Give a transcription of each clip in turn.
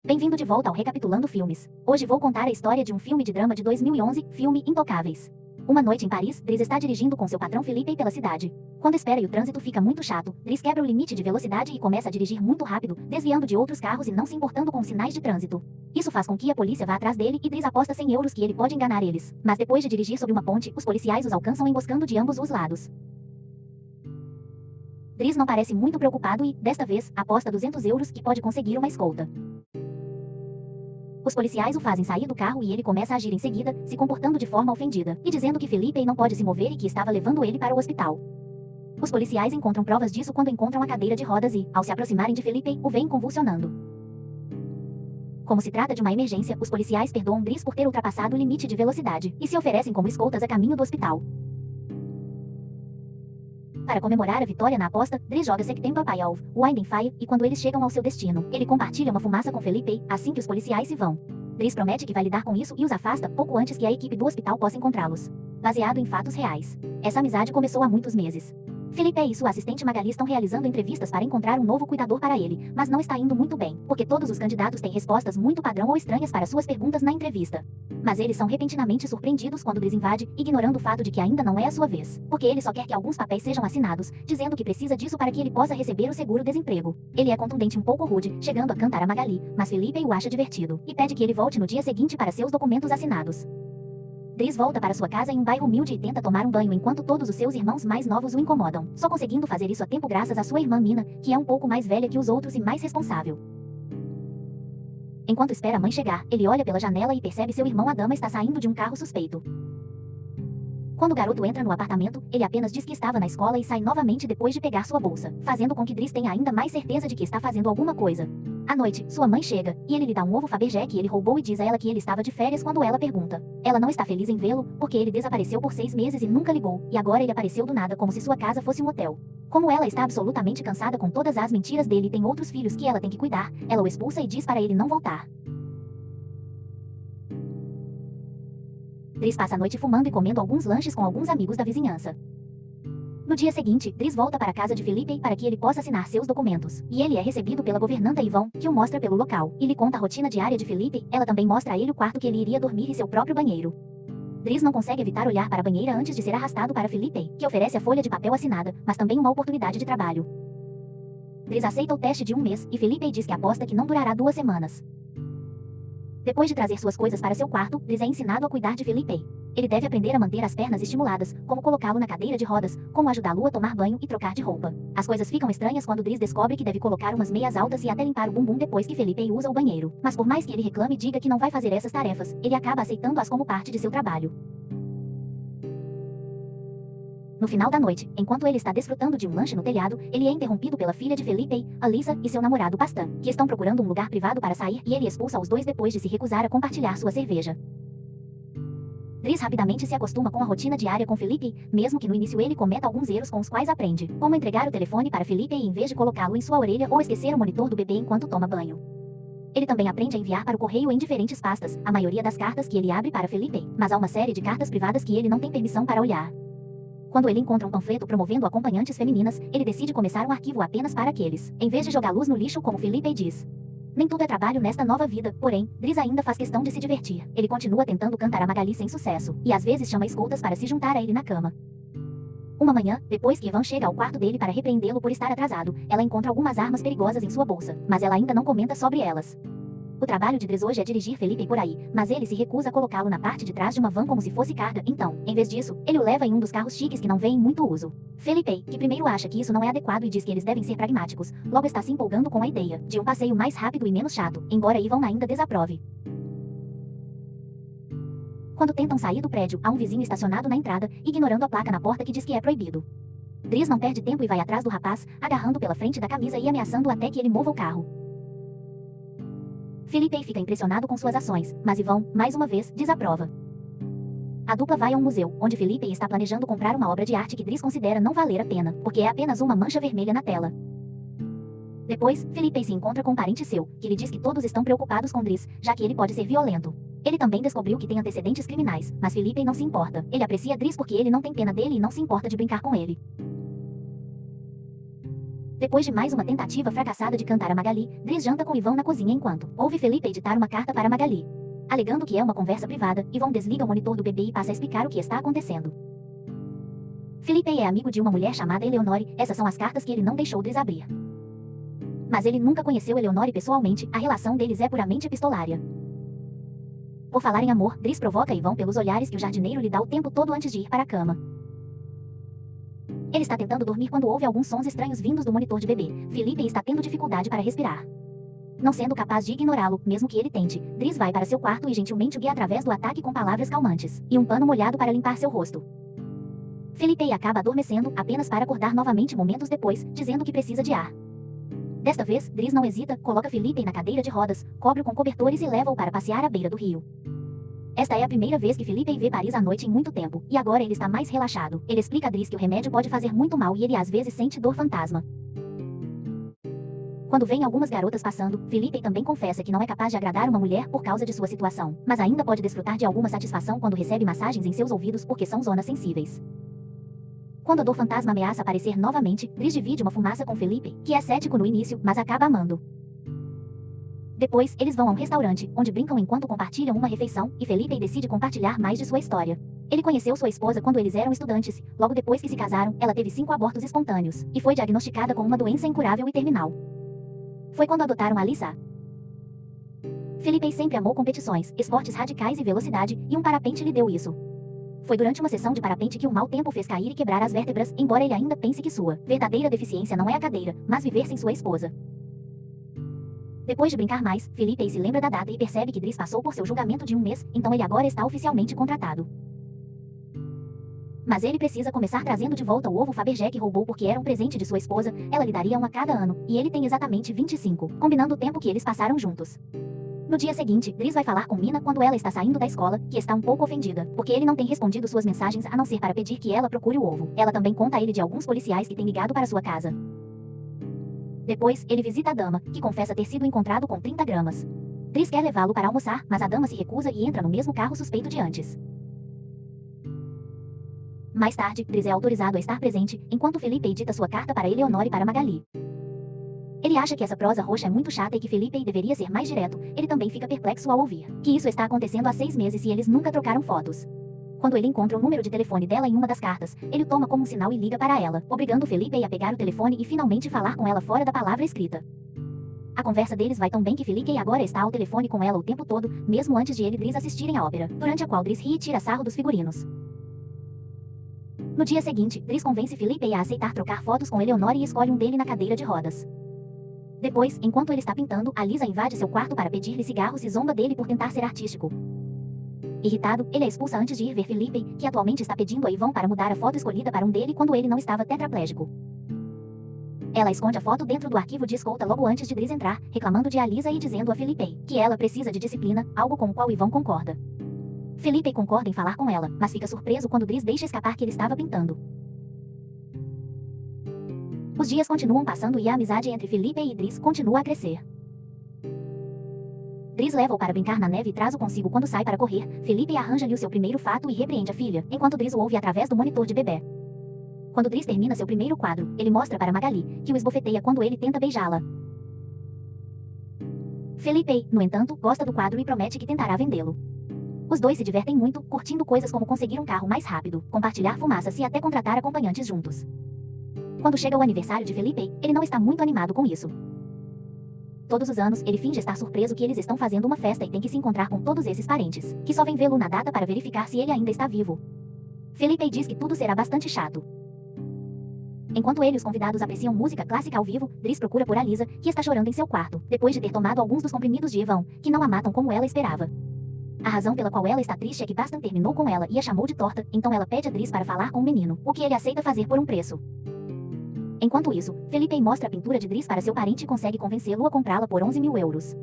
Bem-vindo de volta ao Recapitulando Filmes. Hoje vou contar a história de um filme de drama de 2011, filme Intocáveis. Uma noite em Paris, Driss está dirigindo com seu patrão Felipe pela cidade. Quando espera e o trânsito fica muito chato, Driss quebra o limite de velocidade e começa a dirigir muito rápido, desviando de outros carros e não se importando com sinais de trânsito. Isso faz com que a polícia vá atrás dele e Driss aposta 100 euros que ele pode enganar eles. Mas depois de dirigir sob uma ponte, os policiais os alcançam emboscando de ambos os lados. Driss não parece muito preocupado e, desta vez, aposta 200 euros que pode conseguir uma escolta. Os policiais o fazem sair do carro e ele começa a agir em seguida, se comportando de forma ofendida, e dizendo que Felipe não pode se mover e que estava levando ele para o hospital. Os policiais encontram provas disso quando encontram a cadeira de rodas e, ao se aproximarem de Felipe, o veem convulsionando. Como se trata de uma emergência, os policiais perdoam Driss por ter ultrapassado o limite de velocidade, e se oferecem como escoltas a caminho do hospital. Para comemorar a vitória na aposta, Driss joga September by Alv, Winding Fire, e quando eles chegam ao seu destino, ele compartilha uma fumaça com Felipe, assim que os policiais se vão. Driss promete que vai lidar com isso e os afasta pouco antes que a equipe do hospital possa encontrá-los. Baseado em fatos reais. Essa amizade começou há muitos meses. Felipe e sua assistente Magali estão realizando entrevistas para encontrar um novo cuidador para ele, mas não está indo muito bem, porque todos os candidatos têm respostas muito padrão ou estranhas para suas perguntas na entrevista. Mas eles são repentinamente surpreendidos quando Driss invade, ignorando o fato de que ainda não é a sua vez, porque ele só quer que alguns papéis sejam assinados, dizendo que precisa disso para que ele possa receber o seguro-desemprego. Ele é contundente um pouco rude, chegando a cantar a Magali, mas Felipe o acha divertido, e pede que ele volte no dia seguinte para seus documentos assinados. Driss volta para sua casa em um bairro humilde e tenta tomar um banho enquanto todos os seus irmãos mais novos o incomodam, só conseguindo fazer isso a tempo graças à sua irmã Mina, que é um pouco mais velha que os outros e mais responsável. Enquanto espera a mãe chegar, ele olha pela janela e percebe seu irmão Adama está saindo de um carro suspeito. Quando o garoto entra no apartamento, ele apenas diz que estava na escola e sai novamente depois de pegar sua bolsa, fazendo com que Driss tenha ainda mais certeza de que está fazendo alguma coisa. À noite, sua mãe chega, e ele lhe dá um ovo Fabergé que ele roubou e diz a ela que ele estava de férias quando ela pergunta. Ela não está feliz em vê-lo, porque ele desapareceu por 6 meses e nunca ligou, e agora ele apareceu do nada como se sua casa fosse um hotel. Como ela está absolutamente cansada com todas as mentiras dele e tem outros filhos que ela tem que cuidar, ela o expulsa e diz para ele não voltar. Driss passa a noite fumando e comendo alguns lanches com alguns amigos da vizinhança. No dia seguinte, Driss volta para a casa de Felipe para que ele possa assinar seus documentos, e ele é recebido pela governanta Yvonne, que o mostra pelo local, e lhe conta a rotina diária de Felipe. Ela também mostra a ele o quarto que ele iria dormir e seu próprio banheiro. Driss não consegue evitar olhar para a banheira antes de ser arrastado para Felipe, que oferece a folha de papel assinada, mas também uma oportunidade de trabalho. Driss aceita o teste de 1 mês, e Felipe diz que aposta que não durará 2 semanas. Depois de trazer suas coisas para seu quarto, Driss é ensinado a cuidar de Felipe. Ele deve aprender a manter as pernas estimuladas, como colocá-lo na cadeira de rodas, como ajudá-lo a tomar banho e trocar de roupa. As coisas ficam estranhas quando Driss descobre que deve colocar umas meias altas e até limpar o bumbum depois que Felipe usa o banheiro. Mas por mais que ele reclame e diga que não vai fazer essas tarefas, ele acaba aceitando-as como parte de seu trabalho. No final da noite, enquanto ele está desfrutando de um lanche no telhado, ele é interrompido pela filha de Felipe, Alisa, e seu namorado Pastan, que estão procurando um lugar privado para sair, e ele expulsa os dois depois de se recusar a compartilhar sua cerveja. Driss rapidamente se acostuma com a rotina diária com Felipe, mesmo que no início ele cometa alguns erros com os quais aprende, como entregar o telefone para Felipe em vez de colocá-lo em sua orelha ou esquecer o monitor do bebê enquanto toma banho. Ele também aprende a enviar para o correio em diferentes pastas, a maioria das cartas que ele abre para Felipe, mas há uma série de cartas privadas que ele não tem permissão para olhar. Quando ele encontra um panfleto promovendo acompanhantes femininas, ele decide começar um arquivo apenas para aqueles, em vez de jogar luz no lixo como Felipe diz. Nem tudo é trabalho nesta nova vida, porém, Driss ainda faz questão de se divertir. Ele continua tentando cantar a Magali sem sucesso, e às vezes chama escoltas para se juntar a ele na cama. Uma manhã, depois que Yvonne chega ao quarto dele para repreendê-lo por estar atrasado, ela encontra algumas armas perigosas em sua bolsa, mas ela ainda não comenta sobre elas. O trabalho de Driss hoje é dirigir Felipe por aí, mas ele se recusa a colocá-lo na parte de trás de uma van como se fosse carga, então, em vez disso, ele o leva em um dos carros chiques que não vêem muito uso. Felipe, que primeiro acha que isso não é adequado e diz que eles devem ser pragmáticos, logo está se empolgando com a ideia de um passeio mais rápido e menos chato, embora Yvonne ainda desaprove. Quando tentam sair do prédio, há um vizinho estacionado na entrada, ignorando a placa na porta que diz que é proibido. Driss não perde tempo e vai atrás do rapaz, agarrando pela frente da camisa e ameaçando até que ele mova o carro. Felipe fica impressionado com suas ações, mas Yvonne, mais uma vez, desaprova. A dupla vai a um museu, onde Felipe está planejando comprar uma obra de arte que Driss considera não valer a pena, porque é apenas uma mancha vermelha na tela. Depois, Felipe se encontra com um parente seu, que lhe diz que todos estão preocupados com Driss, já que ele pode ser violento. Ele também descobriu que tem antecedentes criminais, mas Felipe não se importa. Ele aprecia Driss porque ele não tem pena dele e não se importa de brincar com ele. Depois de mais uma tentativa fracassada de cantar a Magali, Dries janta com Yvonne na cozinha enquanto ouve Felipe editar uma carta para Magali. Alegando que é uma conversa privada, Yvonne desliga o monitor do bebê e passa a explicar o que está acontecendo. Felipe é amigo de uma mulher chamada Eleonore, essas são as cartas que ele não deixou Dries abrir. Mas ele nunca conheceu Eleonore pessoalmente, a relação deles é puramente epistolária. Por falar em amor, Dries provoca Yvonne pelos olhares que o jardineiro lhe dá o tempo todo antes de ir para a cama. Ele está tentando dormir quando ouve alguns sons estranhos vindos do monitor de bebê. Felipe está tendo dificuldade para respirar. Não sendo capaz de ignorá-lo, mesmo que ele tente, Dries vai para seu quarto e gentilmente o guia através do ataque com palavras calmantes e um pano molhado para limpar seu rosto. Felipe acaba adormecendo, apenas para acordar novamente momentos depois, dizendo que precisa de ar. Desta vez, Dries não hesita, coloca Felipe na cadeira de rodas, cobre-o com cobertores e leva-o para passear à beira do rio. Esta é a primeira vez que Felipe vê Paris à noite em muito tempo, e agora ele está mais relaxado. Ele explica a Dries que o remédio pode fazer muito mal e ele às vezes sente dor fantasma. Quando vem algumas garotas passando, Felipe também confessa que não é capaz de agradar uma mulher por causa de sua situação, mas ainda pode desfrutar de alguma satisfação quando recebe massagens em seus ouvidos porque são zonas sensíveis. Quando a dor fantasma ameaça aparecer novamente, Dries divide uma fumaça com Felipe, que é cético no início, mas acaba amando. Depois, eles vão a um restaurante, onde brincam enquanto compartilham uma refeição, e Felipe decide compartilhar mais de sua história. Ele conheceu sua esposa quando eles eram estudantes. Logo depois que se casaram, ela teve 5 abortos espontâneos, e foi diagnosticada com uma doença incurável e terminal. Foi quando adotaram a Lisa. Felipe sempre amou competições, esportes radicais e velocidade, e um parapente lhe deu isso. Foi durante uma sessão de parapente que o mau tempo fez cair e quebrar as vértebras, embora ele ainda pense que sua verdadeira deficiência não é a cadeira, mas viver sem sua esposa. Depois de brincar mais, Felipe se lembra da data e percebe que Dries passou por seu julgamento de um mês, então ele agora está oficialmente contratado. Mas ele precisa começar trazendo de volta o ovo Fabergé que roubou porque era um presente de sua esposa, ela lhe daria um a cada ano, e ele tem exatamente 25, combinando o tempo que eles passaram juntos. No dia seguinte, Dries vai falar com Mina quando ela está saindo da escola, que está um pouco ofendida, porque ele não tem respondido suas mensagens a não ser para pedir que ela procure o ovo. Ela também conta a ele de alguns policiais que têm ligado para sua casa. Depois, ele visita a dama, que confessa ter sido encontrado com 30 gramas. Dries quer levá-lo para almoçar, mas a dama se recusa e entra no mesmo carro suspeito de antes. Mais tarde, Dries é autorizado a estar presente, enquanto Felipe edita sua carta para Eleonore e para Magali. Ele acha que essa prosa roxa é muito chata e que Felipe deveria ser mais direto. Ele também fica perplexo ao ouvir que isso está acontecendo há 6 meses e eles nunca trocaram fotos. Quando ele encontra o número de telefone dela em uma das cartas, ele o toma como um sinal e liga para ela, obrigando Felipe a pegar o telefone e finalmente falar com ela fora da palavra escrita. A conversa deles vai tão bem que Felipe agora está ao telefone com ela o tempo todo, mesmo antes de ele e Dries assistirem a ópera, durante a qual Dries ri e tira sarro dos figurinos. No dia seguinte, Dries convence Felipe a aceitar trocar fotos com Eleonore e escolhe um dele na cadeira de rodas. Depois, enquanto ele está pintando, a Lisa invade seu quarto para pedir-lhe cigarros e zomba dele por tentar ser artístico. Irritado, ele a expulsa antes de ir ver Felipe, que atualmente está pedindo a Yvonne para mudar a foto escolhida para um dele quando ele não estava tetraplégico. Ela esconde a foto dentro do arquivo de escolta logo antes de Dries entrar, reclamando de Alisa e dizendo a Felipe que ela precisa de disciplina, algo com o qual Yvonne concorda. Felipe concorda em falar com ela, mas fica surpreso quando Dries deixa escapar que ele estava pintando. Os dias continuam passando e a amizade entre Felipe e Dries continua a crescer. Dries leva-o para brincar na neve e traz-o consigo quando sai para correr. Felipe arranja-lhe o seu primeiro fato e repreende a filha, enquanto Dries o ouve através do monitor de bebê. Quando Dries termina seu primeiro quadro, ele mostra para Magali, que o esbofeteia quando ele tenta beijá-la. Felipe, no entanto, gosta do quadro e promete que tentará vendê-lo. Os dois se divertem muito, curtindo coisas como conseguir um carro mais rápido, compartilhar fumaças e até contratar acompanhantes juntos. Quando chega o aniversário de Felipe, ele não está muito animado com isso. Todos os anos, ele finge estar surpreso que eles estão fazendo uma festa e tem que se encontrar com todos esses parentes, que só vêm vê-lo na data para verificar se ele ainda está vivo. Felipe diz que tudo será bastante chato. Enquanto ele e os convidados apreciam música clássica ao vivo, Dries procura por Alisa, que está chorando em seu quarto, depois de ter tomado alguns dos comprimidos de Yvonne, que não a matam como ela esperava. A razão pela qual ela está triste é que Bastan terminou com ela e a chamou de torta, então ela pede a Dries para falar com o menino, o que ele aceita fazer por um preço. Enquanto isso, Felipe mostra a pintura de Dries para seu parente e consegue convencê-lo a comprá-la por 11.000 euros.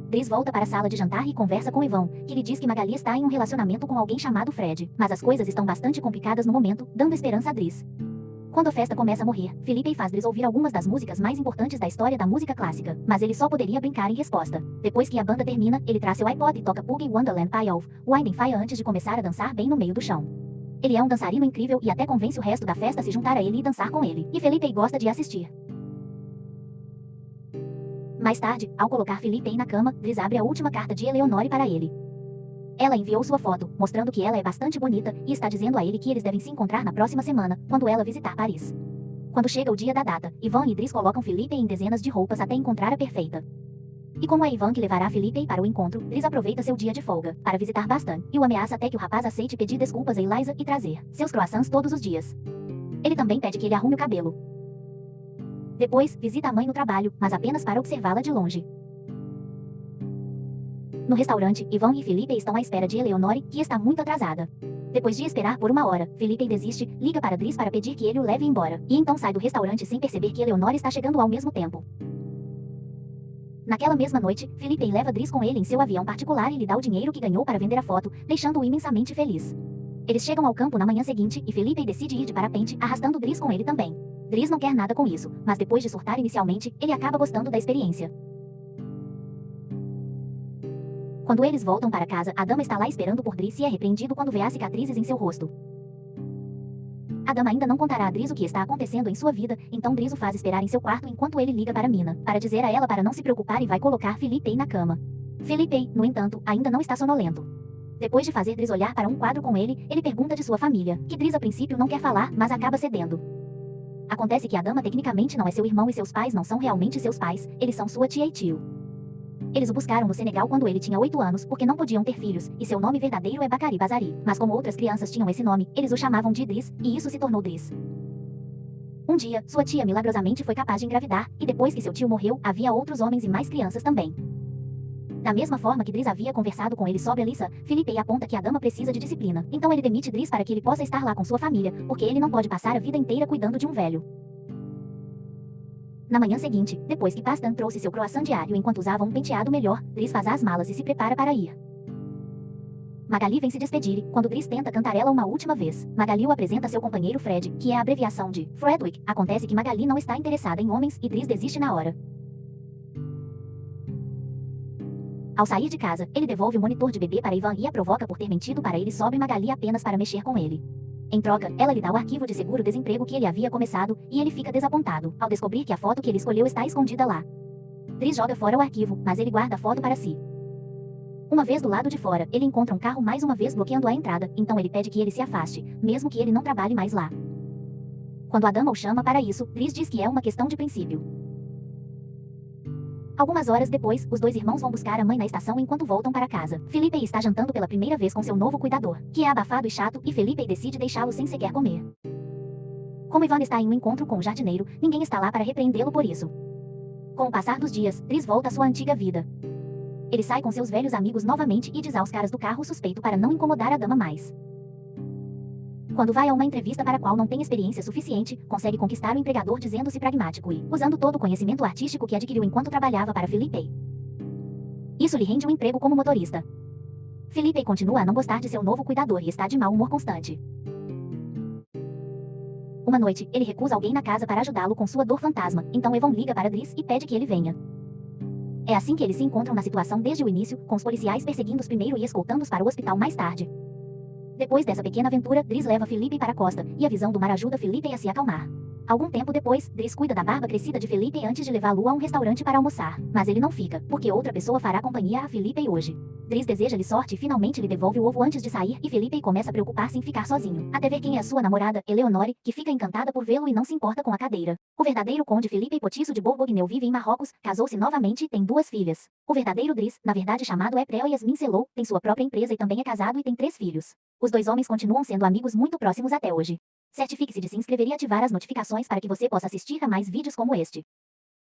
Dries volta para a sala de jantar e conversa com Yvonne, que lhe diz que Magali está em um relacionamento com alguém chamado Fred, mas as coisas estão bastante complicadas no momento, dando esperança a Dries. Quando a festa começa a morrer, Felipe faz Dries ouvir algumas das músicas mais importantes da história da música clássica, mas ele só poderia brincar em resposta. Depois que a banda termina, ele traz seu iPod e toca Puggy Wonderland Pie of Winding Fire antes de começar a dançar bem no meio do chão. Ele é um dançarino incrível e até convence o resto da festa a se juntar a ele e dançar com ele. E Felipe gosta de assistir. Mais tarde, ao colocar Felipe na cama, Dries abre a última carta de Eleonore para ele. Ela enviou sua foto, mostrando que ela é bastante bonita, e está dizendo a ele que eles devem se encontrar na próxima semana, quando ela visitar Paris. Quando chega o dia da data, Ivan e Dries colocam Felipe em dezenas de roupas até encontrar a perfeita. E como é Ivan que levará Felipe para o encontro, Dries aproveita seu dia de folga para visitar Bastan, e o ameaça até que o rapaz aceite pedir desculpas a Eliza e trazer seus croissants todos os dias. Ele também pede que ele arrume o cabelo. Depois, visita a mãe no trabalho, mas apenas para observá-la de longe. No restaurante, Ivan e Felipe estão à espera de Eleonore, que está muito atrasada. Depois de esperar por uma hora, Felipe desiste, liga para Dries para pedir que ele o leve embora, e então sai do restaurante sem perceber que Eleonore está chegando ao mesmo tempo. Naquela mesma noite, Felipe leva Dries com ele em seu avião particular e lhe dá o dinheiro que ganhou para vender a foto, deixando-o imensamente feliz. Eles chegam ao campo na manhã seguinte e Felipe decide ir de parapente, arrastando Dries com ele também. Dries não quer nada com isso, mas depois de surtar inicialmente, ele acaba gostando da experiência. Quando eles voltam para casa, a dama está lá esperando por Dries e é repreendido quando vê as cicatrizes em seu rosto. A dama ainda não contará a Dries o que está acontecendo em sua vida, então Dries o faz esperar em seu quarto enquanto ele liga para Mina, para dizer a ela para não se preocupar e vai colocar Felipe na cama. Felipe, no entanto, ainda não está sonolento. Depois de fazer Dries olhar para um quadro com ele pergunta de sua família, que Dries a princípio não quer falar, mas acaba cedendo. Acontece que a dama tecnicamente não é seu irmão e seus pais não são realmente seus pais, eles são sua tia e tio. Eles o buscaram no Senegal quando ele tinha 8 anos, porque não podiam ter filhos, e seu nome verdadeiro é Bakari Bazari. Mas como outras crianças tinham esse nome, eles o chamavam de Idris, e isso se tornou Dries. Um dia, sua tia milagrosamente foi capaz de engravidar, e depois que seu tio morreu, havia outros homens e mais crianças também. Da mesma forma que Dries havia conversado com ele sobre Alissa, Felipe aponta que a dama precisa de disciplina, então ele demite Dries para que ele possa estar lá com sua família, porque ele não pode passar a vida inteira cuidando de um velho. Na manhã seguinte, depois que Bastan trouxe seu croissant diário enquanto usava um penteado melhor, Dries faz as malas e se prepara para ir. Magali vem se despedir quando Dries tenta cantarela uma última vez. Magali o apresenta a seu companheiro Fred, que é a abreviação de Fredwick. Acontece que Magali não está interessada em homens e Dries desiste na hora. Ao sair de casa, ele devolve o monitor de bebê para Ivan e a provoca por ter mentido para ele sobre Magali apenas para mexer com ele. Em troca, ela lhe dá o arquivo de seguro-desemprego que ele havia começado, e ele fica desapontado, ao descobrir que a foto que ele escolheu está escondida lá. Dries joga fora o arquivo, mas ele guarda a foto para si. Uma vez do lado de fora, ele encontra um carro mais uma vez bloqueando a entrada, então ele pede que ele se afaste, mesmo que ele não trabalhe mais lá. Quando a dama o chama para isso, Dries diz que é uma questão de princípio. Algumas horas depois, os dois irmãos vão buscar a mãe na estação enquanto voltam para casa. Felipe está jantando pela primeira vez com seu novo cuidador, que é abafado e chato, e Felipe decide deixá-lo sem sequer comer. Como Ivan está em um encontro com o jardineiro, ninguém está lá para repreendê-lo por isso. Com o passar dos dias, Dries volta à sua antiga vida. Ele sai com seus velhos amigos novamente e diz aos caras do carro suspeito para não incomodar a dama mais. Quando vai a uma entrevista para a qual não tem experiência suficiente, consegue conquistar o empregador dizendo-se pragmático e usando todo o conhecimento artístico que adquiriu enquanto trabalhava para Felipe. Isso lhe rende um emprego como motorista. Felipe continua a não gostar de seu novo cuidador e está de mau humor constante. Uma noite, ele recusa alguém na casa para ajudá-lo com sua dor fantasma, então Evan liga para Dries e pede que ele venha. É assim que eles se encontram na situação desde o início, com os policiais perseguindo-os primeiro e escoltando-os para o hospital mais tarde. Depois dessa pequena aventura, Dries leva Felipe para a costa, e a visão do mar ajuda Felipe a se acalmar. Algum tempo depois, Dries cuida da barba crescida de Felipe antes de levá-lo a um restaurante para almoçar. Mas ele não fica, porque outra pessoa fará companhia a Felipe hoje. Dries deseja-lhe sorte e finalmente lhe devolve o ovo antes de sair, e Felipe começa a preocupar-se em ficar sozinho. Até ver quem é a sua namorada, Eleonore, que fica encantada por vê-lo e não se importa com a cadeira. O verdadeiro conde Felipe Potiço de Bourgogne vive em Marrocos, casou-se novamente e tem 2 filhas. O verdadeiro Dries, na verdade chamado Eprel Yasmin Selou, tem sua própria empresa e também é casado e tem 3 filhos. Os 2 homens continuam sendo amigos muito próximos até hoje. Certifique-se de se inscrever e ativar as notificações para que você possa assistir a mais vídeos como este.